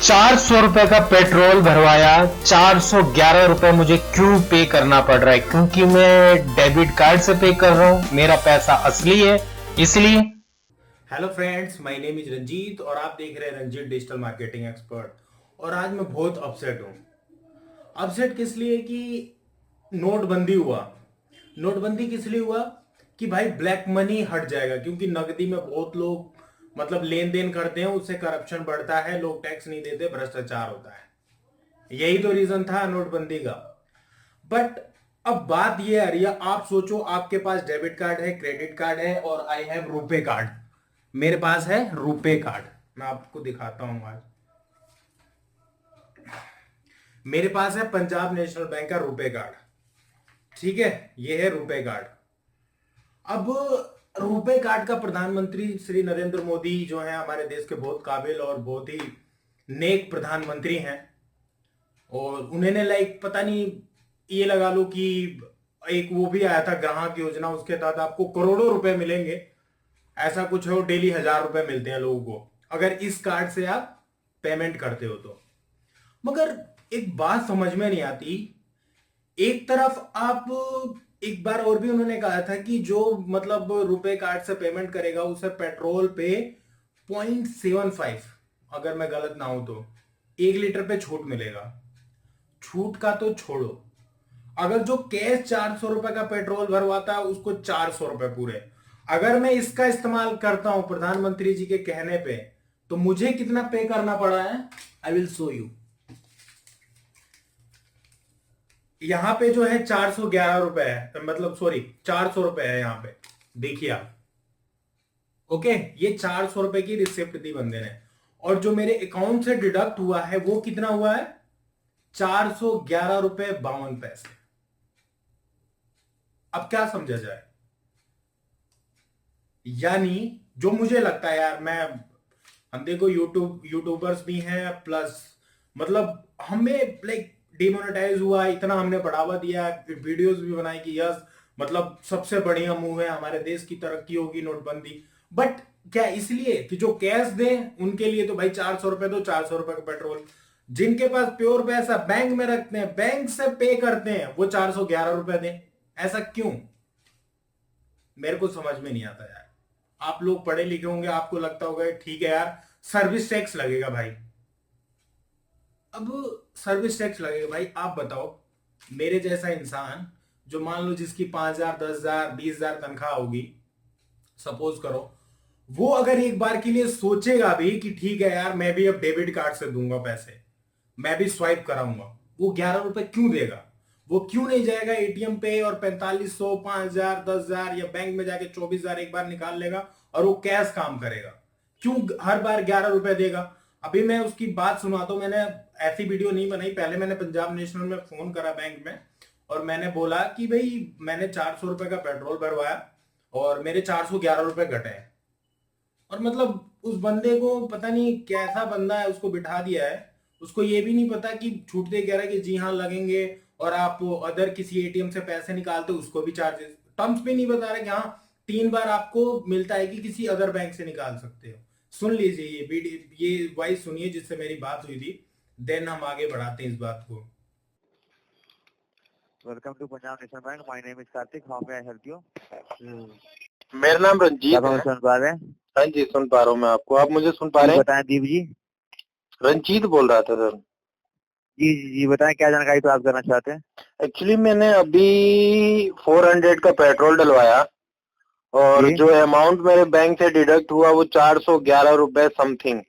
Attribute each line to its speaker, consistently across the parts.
Speaker 1: ₹400 का पेट्रोल भरवाया, ₹411 मुझे क्यों पे करना पड़ रहा है? क्योंकि मैं डेबिट कार्ड से पे कर रहा हूं, मेरा पैसा असली है इसलिए।
Speaker 2: Hello friends, my name is Ranjit और आप देख रहे हैं रंजीत डिजिटल मार्केटिंग एक्सपर्ट। और आज मैं बहुत अपसेट हूँ। अपसेट किस लिए कि नोटबंदी हुआ। नोटबंदी किस लिए हुआ कि भाई ब्लैक मनी हट जाएगा, क्योंकि नकदी में बहुत लोग मतलब लेन देन करते हैं, उससे करप्शन बढ़ता है, लोग टैक्स नहीं देते, भ्रष्टाचार होता है। यही तो रीजन था नोटबंदी का। बट अब बात ये आ रही है, आप सोचो आपके पास डेबिट कार्ड है, क्रेडिट कार्ड है और आई हैव रुपे कार्ड। मेरे पास है रुपे कार्ड। मैं आपको दिखाता हूं आज। मेरे पास है पंजाब नेशनल बैंक का रुपे कार्ड। ठीक है, ये है रुपे कार्ड। अब रुपे कार्ड का प्रधानमंत्री श्री नरेंद्र मोदी जो है हमारे देश के बहुत काबिल और बहुत ही नेक प्रधानमंत्री हैं। और उन्होंने लाइक पता नहीं, ये लगा लो कि एक वो भी आया था ग्राहक योजना, उसके तहत आपको करोड़ों रुपए मिलेंगे। ऐसा कुछ है, डेली ₹1000 मिलते हैं लोगों को अगर इस कार्ड से आप पेमेंट करते हो तो। मगर एक बात समझ में नहीं आती। एक तरफ आप, एक बार और भी उन्होंने कहा था कि जो मतलब रुपए कार्ड से पेमेंट करेगा उसे पेट्रोल पे 0.75, अगर मैं गलत ना हूं तो 1 लीटर पे छूट मिलेगा। छूट का तो छोड़ो, अगर जो कैश ₹400 का पेट्रोल भरवाता है उसको ₹400 पूरे। अगर मैं इसका इस्तेमाल करता हूं प्रधानमंत्री जी के कहने पे, तो मुझे कितना पे करना पड़ा है, आई विल शो यू। यहां पे जो है ₹411 है, मतलब सॉरी ₹400 है यहां पे। देखिए आप, ओके, ये ₹400 की रिसिप्ट दी बंदे ने। और जो मेरे अकाउंट से डिडक्ट हुआ है वो कितना हुआ है, ₹411.52। अब क्या समझा जाए? यानी जो मुझे लगता है यार, मैं, हम देखो यूट्यूबर्स भी हैं, प्लस मतलब हमें लाइक डिमोनेटाइज हुआ, इतना हमने बढ़ावा दिया, वीडियोस भी बनाई कि यस मतलब सबसे बढ़िया मूव है, हमारे देश की तरक्की होगी नोटबंदी। बट क्या इसलिए कि जो कैश दें उनके लिए तो भाई ₹400 दो, ₹400 का पेट्रोल। जिनके पास प्योर पैसा बैंक में रखते हैं, बैंक से पे करते हैं, वो ₹411 दें। ऐसा क्यों? मेरे को समझ में नहीं आता यार। आप लोग पढ़े लिखे होंगे, आपको लगता होगा ठीक है यार, सर्विस टैक्स लगेगा भाई। अब सर्विस टैक्स लगेगा भाई, आप बताओ मेरे जैसा इंसान जो मान लो जिसकी 5,000, 10,000, 20,000 तनख्वाह होगी, सपोज करो, वो अगर एक बार के लिए सोचेगा भी कि ठीक है यार मैं भी अब डेबिट कार्ड से दूंगा पैसे, मैं भी स्वाइप कराऊंगा, वो ₹11 क्यों देगा? वो क्यों नहीं जाएगा एटीएम पे और 4500, 5,000, 10,000 या बैंक में जाके 24,000 एक बार निकाल लेगा और वो कैश काम करेगा? क्यों हर बार ₹11 देगा? अभी मैं उसकी बात सुनाता हूं। मैंने ऐसी वीडियो नहीं बनाई, पहले मैंने पंजाब नेशनल में फोन करा बैंक में और मैंने बोला कि भाई मैंने ₹400 का पेट्रोल भरवाया और मेरे ₹411 घटे हैं। और मतलब उस बंदे को पता नहीं कैसा बंदा है, उसको बिठा दिया है। उसको ये भी नहीं पता कि छूटते कह रहा है कि जी हाँ लगेंगे, और आप अदर किसी एटीएम से पैसे निकालते हो उसको भी चार्जेस, टर्म्स भी नहीं बता रहे कि हाँ 3 बार आपको मिलता है कि किसी अदर बैंक से निकाल सकते हो। सुन लीजिए ये वीडियो, ये वॉइस सुनिए जिससे मेरी बात हुई थी, देन हम आगे बढ़ाते हैं इस बात को।
Speaker 3: Welcome to Punjab National Bank. My name is Kartik. How may I help you?
Speaker 4: मेरा नाम रंजीत है।
Speaker 3: सुन पा रहे हैं?
Speaker 4: हाँ जी, सुन पा रहा हूँ मैं आपको। आप मुझे सुन पा रहे हैं?
Speaker 3: बताएं दीप जी।
Speaker 4: रंजीत बोल रहा था सर।
Speaker 3: जी जी जी, बताएं क्या जानकारी प्राप्त करना चाहते हैं?
Speaker 4: एक्चुअली मैंने अभी 400 का पेट्रोल डलवाया और
Speaker 3: जी
Speaker 4: जो अमाउंट मेरे बैंक से डिडक्ट हुआ वो ₹411 समथिंग।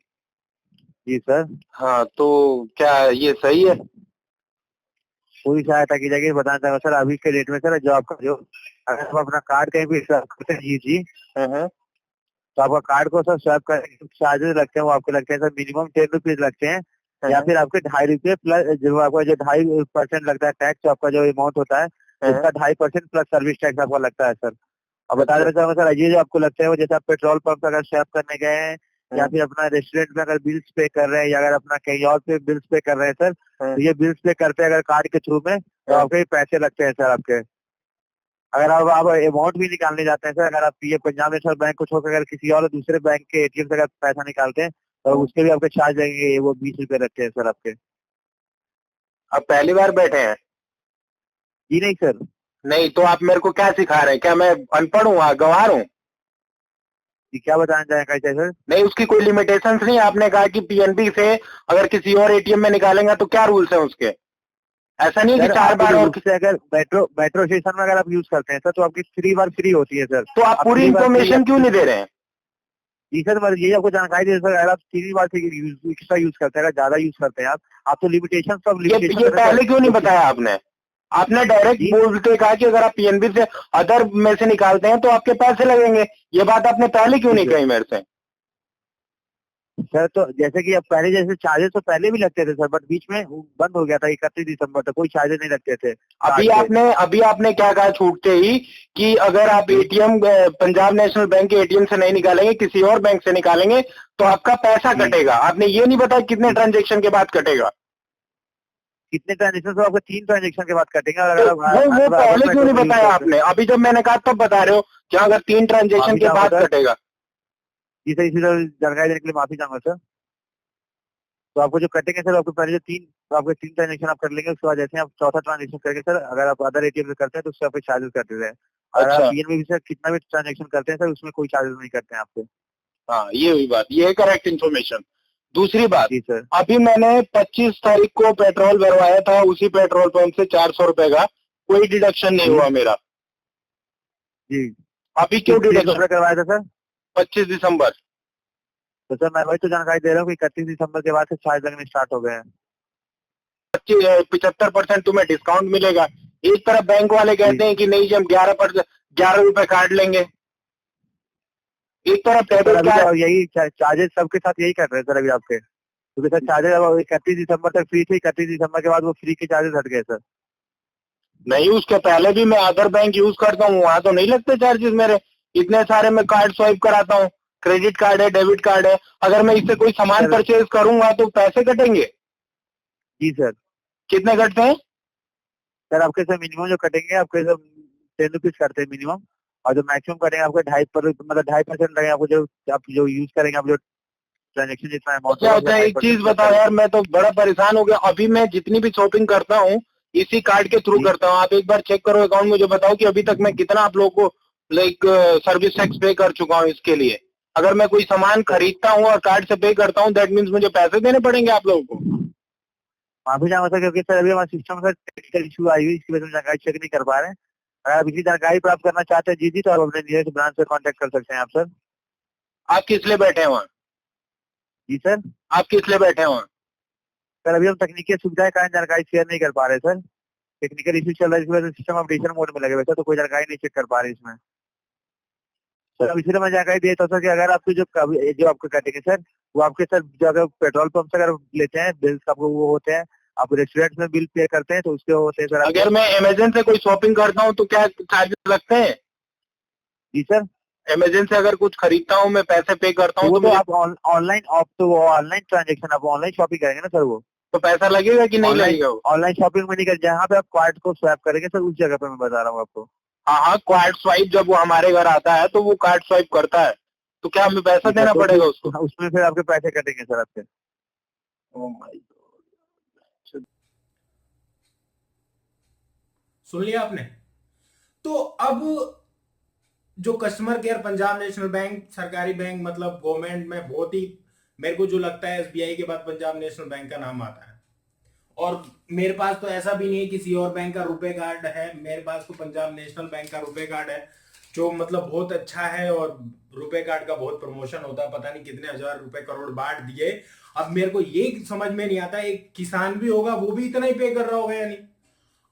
Speaker 3: जी सर,
Speaker 4: हाँ, तो क्या ये सही है?
Speaker 3: पूरी सहायता की जाएगी। बताना चाहूंगा सर, अभी के डेट में सर जो आपका जो, अगर आप अपना कार्ड कहीं भी स्वैप करते हैं जी जी,
Speaker 4: हाँ,
Speaker 3: तो आपका कार्ड को सर स्वैप करने के चार्जेस लगते हैं, वो आपके लगते हैं सर मिनिमम ₹10 लगते हैं, या फिर आपके ₹2.5 प्लस जो आपका जो 2.5% लगता है टैक्स, आपका जो अमाउंट होता है उसका 2.5% प्लस सर्विस टैक्स आपका लगता है सर। अब बता देना चाहूंगा सर, ये जो आपको लगता है वो जैसे आप पेट्रोल पंप अगर स्वैप करने गए हैं या फिर अपना रेस्टोरेंट में अगर बिल्स पे कर रहे हैं या अगर अपना कहीं और पे बिल्स पे कर रहे हैं सर, तो ये बिल्स पे करते हैं अगर कार्ड के थ्रू में, तो आपके ये पैसे लगते हैं सर आपके। अगर आप अमाउंट भी निकालने जाते हैं सर, अगर आप ये पंजाब नेशनल बैंक को छोड़कर अगर किसी और दूसरे बैंक के एटीएम से अगर पैसा निकालते हैं, तो उसके भी आपके चार्ज लगेंगे, वो 20 रुपए रखते हैं सर आपके।
Speaker 4: अब पहली बार बैठे हैं?
Speaker 3: जी नहीं सर।
Speaker 4: नहीं तो आप मेरे को क्या सिखा रहे हैं? क्या मैं अनपढ़ हूँ, गंवार हूँ?
Speaker 3: जी क्या बताना चाहेंगे सर?
Speaker 4: नहीं, उसकी कोई लिमिटेशंस नहीं? आपने कहा कि पीएनबी से अगर किसी और एटीएम में निकालेंगे तो क्या रूल्स है उसके? ऐसा नहीं है कि
Speaker 3: सर
Speaker 4: 4
Speaker 3: आपके
Speaker 4: बार और
Speaker 3: से अगर मेट्रो स्टेशन में अगर आप यूज करते हैं सर, तो आपकी 3 बार फ्री होती है सर।
Speaker 4: तो आप पूरी
Speaker 3: 3 बार फ्री।
Speaker 4: इंफॉर्मेशन क्यों नहीं दे रहे हैं?
Speaker 3: जी सर, मैं यही आपको जानकारी दे सर, अगर आप 3 बार से एक्स्ट्रा यूज करते हैं, अगर ज्यादा यूज करते हैं आप तो लिमिटेशन सब
Speaker 4: ये
Speaker 3: लिमिटेशन
Speaker 4: पहले क्यों नहीं बताया आपने? आपने डायरेक्ट
Speaker 3: जी
Speaker 4: बोलते कहा कि अगर आप पीएनबी से अदर में से निकालते हैं तो आपके पैसे लगेंगे। ये बात आपने पहले क्यों नहीं कही मेरे से?
Speaker 3: सर, तो जैसे कि अब पहले जैसे चार्जेस तो पहले भी लगते थे सर, बट बीच में बंद हो गया था 31 दिसंबर तक, कोई चार्जेस नहीं लगते थे
Speaker 4: अभी आपने क्या कहा छूटते ही कि अगर आप एटीएम पंजाब नेशनल बैंक के एटीएम से नहीं निकालेंगे, किसी और बैंक से निकालेंगे तो आपका पैसा कटेगा। आपने ये नहीं बताया कितने ट्रांजेक्शन के बाद कटेगा?
Speaker 3: कितने ट्रांजेक्शन? तो आपको 3 ट्रांजेक्शन के बाद कटेंगे। और
Speaker 4: तो
Speaker 3: अगर
Speaker 4: वो पहले क्यों नहीं बताया आपने? अभी जब मैंने कहा तब बता रहे हो कि अगर 3 ट्रांजेक्शन के बाद कटेगा।
Speaker 3: जी सर, इसी तरह जानकारी देने के लिए माफी चाहूंगा सर। तो आपको जो कटेंगे सर, आपको पहले जो 3 ट्रांजेक्शन आप कर लेंगे, उसके बाद जैसे आप चौथा ट्रांजेक्शन करेंगे सर, अगर आप अदर एटीएम से करते हैं तो उससे आपके चार्जेस कटते हैं। अगर आप
Speaker 4: अच्छा,
Speaker 3: पीएनबी से कितना भी ट्रांजेक्शन करते हैं सर, उसमें कोई चार्जेस नहीं करते हैं आपसे।
Speaker 4: हाँ ये हुई बात, ये है करेक्ट इन्फॉर्मेशन। दूसरी बात,
Speaker 3: जी सर।
Speaker 4: अभी मैंने 25 तारीख को पेट्रोल भरवाया था, उसी पेट्रोल पंप से 400 रुपए का कोई डिडक्शन नहीं हुआ मेरा।
Speaker 3: जी
Speaker 4: अभी क्यों
Speaker 3: किस
Speaker 4: डिडक्शन?
Speaker 3: कपड़े करवाया था सर?
Speaker 4: 25 दिसंबर।
Speaker 3: तो सर मैं वही तो जानकारी दे रहा हूँ कि 31 दिसंबर के बाद से चार्ज लगने स्टार्ट हो गए हैं।
Speaker 4: 75% तुम्हें डिस्काउंट मिलेगा। एक तरफ बैंक वाले कहते हैं कि नहीं जी हम 11 रुपए काट लेंगे, एक तरफ
Speaker 3: तो सर
Speaker 4: डेबिट
Speaker 3: अभी
Speaker 4: कार्ड।
Speaker 3: तो यही चार्जेस सबके साथ यही कर रहे हैं सर अभी आपके, क्योंकि सर चार्जेस अब 31 दिसंबर तक फ्री थे, 31 दिसंबर के बाद वो फ्री के चार्जेस हट गए सर।
Speaker 4: नहीं, उसके पहले भी मैं अदर बैंक यूज करता हूँ, वहां तो नहीं लगते चार्जेस मेरे। इतने सारे मैं कार्ड स्वाइप कराता हूँ, क्रेडिट कार्ड है, डेबिट कार्ड है। अगर मैं इससे कोई सामान
Speaker 3: सर
Speaker 4: परचेज करूंगा तो पैसे कटेंगे।
Speaker 3: जी सर।
Speaker 4: कितने कटते हैं?
Speaker 3: सर आपके सर मिनिमम जो कटेंगे आपके सर 10 रुपीज करते हैं मिनिमम, और जो मैक्सिमम कटेंगे आपके 2.5% लगेंगे आपको, जो आप जो यूज करेंगे, आप जो ट्रांजेक्शन जितना अमाउंट
Speaker 4: क्या
Speaker 3: होगा
Speaker 4: होता
Speaker 3: उसका
Speaker 4: है, एक चीज
Speaker 3: 2.5%
Speaker 4: बताओ यार, मैं तो बड़ा परेशान हो गया। अभी मैं जितनी भी शॉपिंग करता हूँ इसी कार्ड के थ्रू
Speaker 3: जी
Speaker 4: करता हूँ। आप एक बार चेक करो अकाउंट, मुझे बताओ कि अभी तक मैं कितना आप लोगों को लाइक सर्विस टैक्स पे कर चुका हूँ इसके लिए। अगर मैं कोई सामान खरीदता हूँ और कार्ड से पे करता हूँ, दैट मीन्स मुझे पैसे देने पड़ेंगे आप लोगों को।
Speaker 3: माफी चाहूंगा सर, क्योंकि सर अभी हमारे सिस्टम में सर टेक्निकल इशू आई हुई, इसकी वजह से जानकारी चेक नहीं कर पा रहे हैं। अगर आप इसी जानकारी प्राप्त करना चाहते हैं जी तो आप अपने नियरेस्ट ब्रांच से कांटेक्ट कर सकते हैं आप सर।
Speaker 4: आप किस लिए बैठे हैं वहाँ?
Speaker 3: जी सर।
Speaker 4: आप किस लिए बैठे हैं वहाँ?
Speaker 3: सर अभी हम तकनीकी सुविधा के कारण जानकारी शेयर नहीं कर पा रहे सर, टेक्निकल इशू चल रहा है, इस वजह से सिस्टम अपडेशन मोड में लगे हुए सर, तो कोई जानकारी नहीं चेक कर पा रहे इसमें। सर अब इसलिए मैं जानकारी देता हूँ सर कि अगर आपको जो आपको कटेंगे सर, वो आपके सर जो अगर पेट्रोल पंप से अगर लेते हैं बिल्स आपको वो होते हैं, आप रेस्टोरेंट में बिल पे करते हैं तो उसके होते हैं सर आपके।
Speaker 4: अगर मैं अमेजन से कोई शॉपिंग करता हूँ तो क्या चार्जेस लगते हैं?
Speaker 3: जी सर।
Speaker 4: अमेजन से अगर कुछ खरीदता हूँ, मैं पैसे पे करता
Speaker 3: तो
Speaker 4: हूँ
Speaker 3: वो
Speaker 4: तो
Speaker 3: तो
Speaker 4: मुझे
Speaker 3: आप ऑनलाइन, आप तो वो ऑनलाइन ट्रांजेक्शन आप ऑनलाइन शॉपिंग करेंगे ना सर, वो
Speaker 4: तो पैसा लगेगा कि नहीं
Speaker 3: ऑनलाइन
Speaker 4: लगेगा वो?
Speaker 3: ऑनलाइन शॉपिंग में नहीं कर, जहाँ पे आप कार्ड को स्वैप करेंगे सर उस जगह पे मैं बता रहा हूँ आपको।
Speaker 4: हाँ हाँ, कार्ड स्वाइप जब वो हमारे घर आता है तो वो कार्ड स्वाइप करता है, तो क्या हमें पैसा
Speaker 3: जी सर,
Speaker 4: देना
Speaker 3: तो
Speaker 4: पड़ेगा उसको?
Speaker 3: उसमें फिर आपके पैसे कटेंगे सर आपके।
Speaker 4: Oh my God.
Speaker 2: सुन लिया आपने? तो अब जो customer care Punjab National bank सरकारी बैंक मतलब गवर्नमेंट में बहुत ही, मेरे को जो लगता है एसबीआई के बाद पंजाब नेशनल बैंक का नाम आता है। और मेरे पास तो ऐसा भी नहीं है किसी और बैंक का रुपए कार्ड है, मेरे पास तो पंजाब नेशनल बैंक का रुपए कार्ड है जो मतलब बहुत अच्छा है, और रुपए कार्ड का बहुत प्रमोशन होता है, पता नहीं कितने हजार रुपए करोड़ बांट दिए। अब मेरे को ये समझ में नहीं आता, एक किसान भी होगा वो भी इतना ही पे कर रहा होगा या नहीं।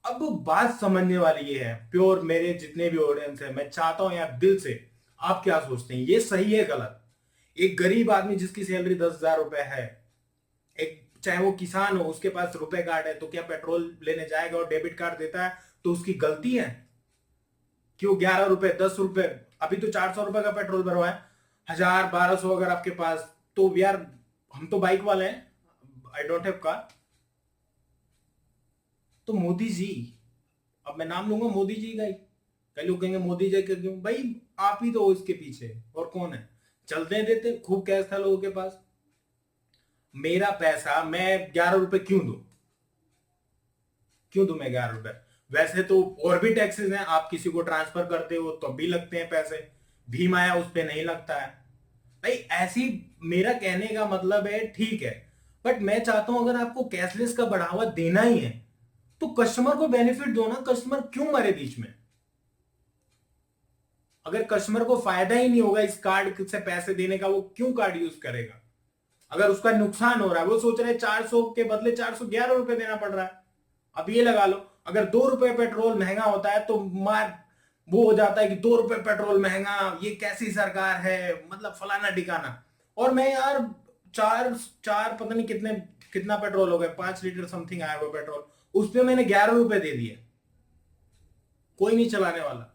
Speaker 2: अब बात समझने वाली ये है, प्योर मेरे जितने भी ऑडियंस है, मैं चाहता हूं यार दिल से, आप क्या सोचते हैं, ये सही है गलत? एक गरीब आदमी जिसकी सैलरी 10,000 रुपए है, एक चाहे वो किसान हो, उसके पास रुपए कार्ड है, तो क्या पेट्रोल लेने जाएगा और डेबिट कार्ड देता है तो उसकी गलती है? क्यों 11 रुपए 10 रुपए? अभी तो 400 रुपए का पेट्रोल भरवाए, 1,000 1,200 अगर आपके पास, तो यार हम तो बाइक वाले हैं, आई डोंट हैव कार। तो मोदी जी, अब मैं नाम लूंगा मोदी जी का ही, कई लोग कहेंगे मोदी जी का क्यों भाई, आप ही तो हो इसके पीछे, और कौन है? चलते देते खूब कैश था लोगों के पास, मेरा पैसा मैं 11 रुपए क्यों दूं मैं 11 रुपए? वैसे तो और भी टैक्सेस हैं, आप किसी को ट्रांसफर करते हो तो भी लगते हैं पैसे, भीम आया उस पे नहीं लगता है भाई। ऐसी मेरा कहने का मतलब है, ठीक है, बट मैं चाहता हूं अगर आपको कैशलेस का बढ़ावा देना ही है तो कस्टमर को बेनिफिट दो ना। कस्टमर क्यों मरे बीच में? अगर कस्टमर को फायदा ही नहीं होगा इस कार्ड से पैसे देने का, वो क्यों कार्ड यूज करेगा? अगर उसका नुकसान हो रहा है, वो सोच रहे 400 के बदले 411 रुपए देना पड़ रहा है। अब ये लगा लो, अगर 2 रुपए पेट्रोल महंगा होता है तो मार वो हो जाता है कि 2 रुपए पेट्रोल महंगा, ये कैसी सरकार है, मतलब फलाना ठिकाना। और मैं यार चार पता नहीं कितना पेट्रोल हो गया, 5 लीटर समथिंग आया हुआ पेट्रोल, उस पर मैंने 11 रुपए दे दिए। कोई नहीं चलाने वाला।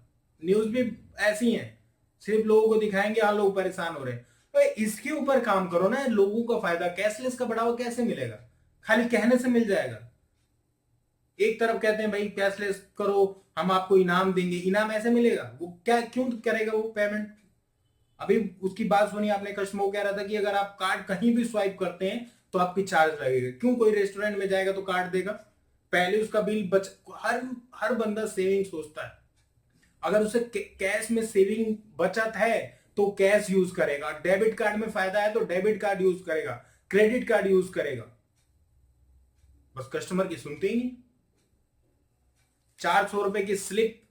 Speaker 2: न्यूज भी ऐसी है, सिर्फ लोगों को दिखाएंगे हाँ लोग परेशान हो रहे हैं। तो इसके ऊपर काम करो ना, लोगों का फायदा। कैशलेस का बढ़ावा कैसे मिलेगा? खाली कहने से मिल जाएगा? एक तरफ कहते हैं भाई कैशलेस करो, हम आपको इनाम देंगे, इनाम ऐसे मिलेगा? वो क्या क्यों करेगा वो पेमेंट? अभी उसकी बात सुनी आपने, कस्टमर को कह रहा था कि अगर आप कार्ड कहीं भी स्वाइप करते हैं तो आपकी चार्ज लगेगा। क्यों? कोई रेस्टोरेंट में जाएगा तो कार्ड देगा, पहले उसका बिल हर बंदा सेविंग सोचता है। अगर उसे कैश में सेविंग बचत है तो कैश यूज करेगा, डेबिट कार्ड में फायदा है तो डेबिट कार्ड यूज करेगा, क्रेडिट कार्ड यूज करेगा। बस कस्टमर की सुनते ही नहीं। 400 रुपए की स्लिप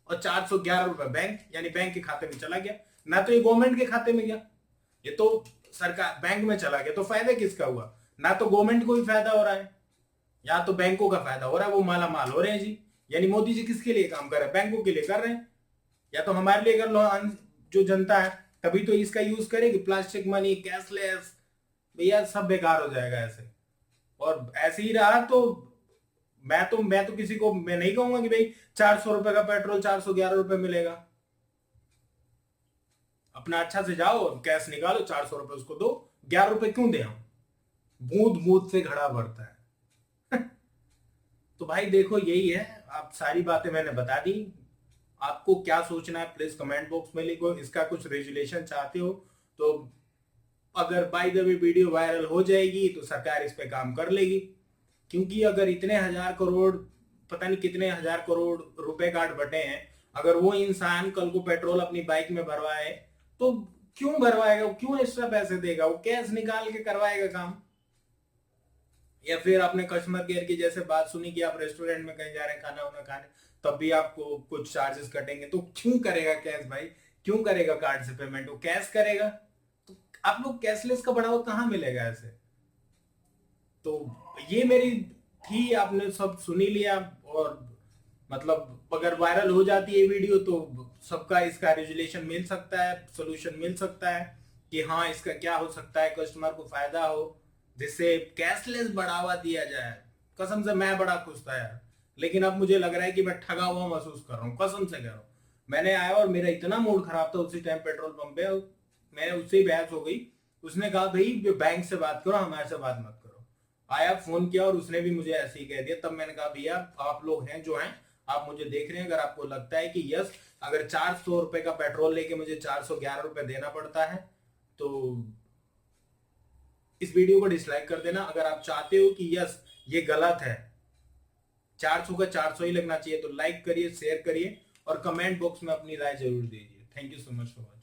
Speaker 2: और 411 रुपए बैंक यानी बैंक के खाते में चला गया। ना तो ये गवर्नमेंट के खाते में गया, ये तो सरकार बैंक में चला गया। तो फायदा किसका हुआ? ना तो गवर्नमेंट को भी फायदा हो रहा है, या तो बैंकों का फायदा हो रहा है, वो माला माल हो रहे हैं जी। यानी मोदी जी किसके लिए काम कर रहे हैं? बैंकों के लिए कर रहे हैं, या तो हमारे लिए कर लो जो जनता है, तभी तो इसका यूज करेगी। प्लास्टिक मनी, कैशलेस, भैया सब बेकार हो जाएगा ऐसे। और ऐसे ही रहा तो मैं तो किसी को मैं नहीं कहूंगा कि भाई 400 रुपए का पेट्रोल 411 रुपए मिलेगा। अपना अच्छा से जाओ, कैश निकालो, 400 रुपए उसको दो। 11 रुपए क्यों दे? हम बूंद बूंद से घड़ा भरता है। तो भाई देखो यही है, आप सारी बातें मैंने बता दी। आपको क्या सोचना है प्लीज कमेंट बॉक्स में लिखो। इसका कुछ रेजुलेशन चाहते हो तो अगर by the way video viral हो जाएगी तो सरकार इस पे काम कर लेगी। क्योंकि अगर इतने हजार करोड़, पता नहीं कितने हजार करोड़ रुपए कार्ड बटे हैं, अगर वो इंसान कल को पेट्रोल अपनी बाइक में भरवाए तो क्यों भरवाएगा? क्यों एक्स्ट्रा पैसे देगा? वो कैश निकाल के करवाएगा काम। या फिर आपने कस्टमर केयर की जैसे बात सुनी कि आप रेस्टोरेंट में कहीं जा रहे हैं खाना वाना खाने, तब भी आपको कुछ चार्जेस कटेंगे। तो क्यों करेगा कैश भाई? क्यों करेगा कार्ड से पेमेंट? वो कैश करेगा। तो आप लोग कैशलेस का बढ़ावा कहां मिलेगा ऐसे? तो ये मेरी थी, आपने सब सुनी लिया। और मतलब अगर वायरल हो जाती है वीडियो तो सबका इसका रेजुलेशन मिल सकता है, सोल्यूशन मिल सकता है कि हाँ इसका क्या हो सकता है, कस्टमर को फायदा हो, जिससे कैशलेस बढ़ावा दिया जाए। कसम से मैं बड़ा खुश था यार, लेकिन अब मुझे लग रहा है कि मैं ठगा हुआ महसूस कर रहा हूँ। कसम से कह रहा हूँ, मैंने आया और मेरा इतना मूड खराब था उसी टाइम पेट्रोल पंप पे, मैं उससे ही बहस हो गई। उसने कहा भाई बैंक से बात करो, हमारे से बात मत करो। आया, फोन किया और उसने भी मुझे ऐसे ही कह दिया। तब मैंने कहा भैया आप लोग हैं जो हैं, आप मुझे देख रहे हैं, अगर आपको लगता है कि यस अगर 400 रुपए का पेट्रोल लेके मुझे 411 रुपए देना पड़ता है तो इस वीडियो को डिसलाइक कर देना। अगर आप चाहते हो कि यस ये गलत है, 400 का 400 ही लगना चाहिए, तो लाइक करिए, शेयर करिए और कमेंट बॉक्स में अपनी राय जरूर दीजिए। Thank you so much for watching.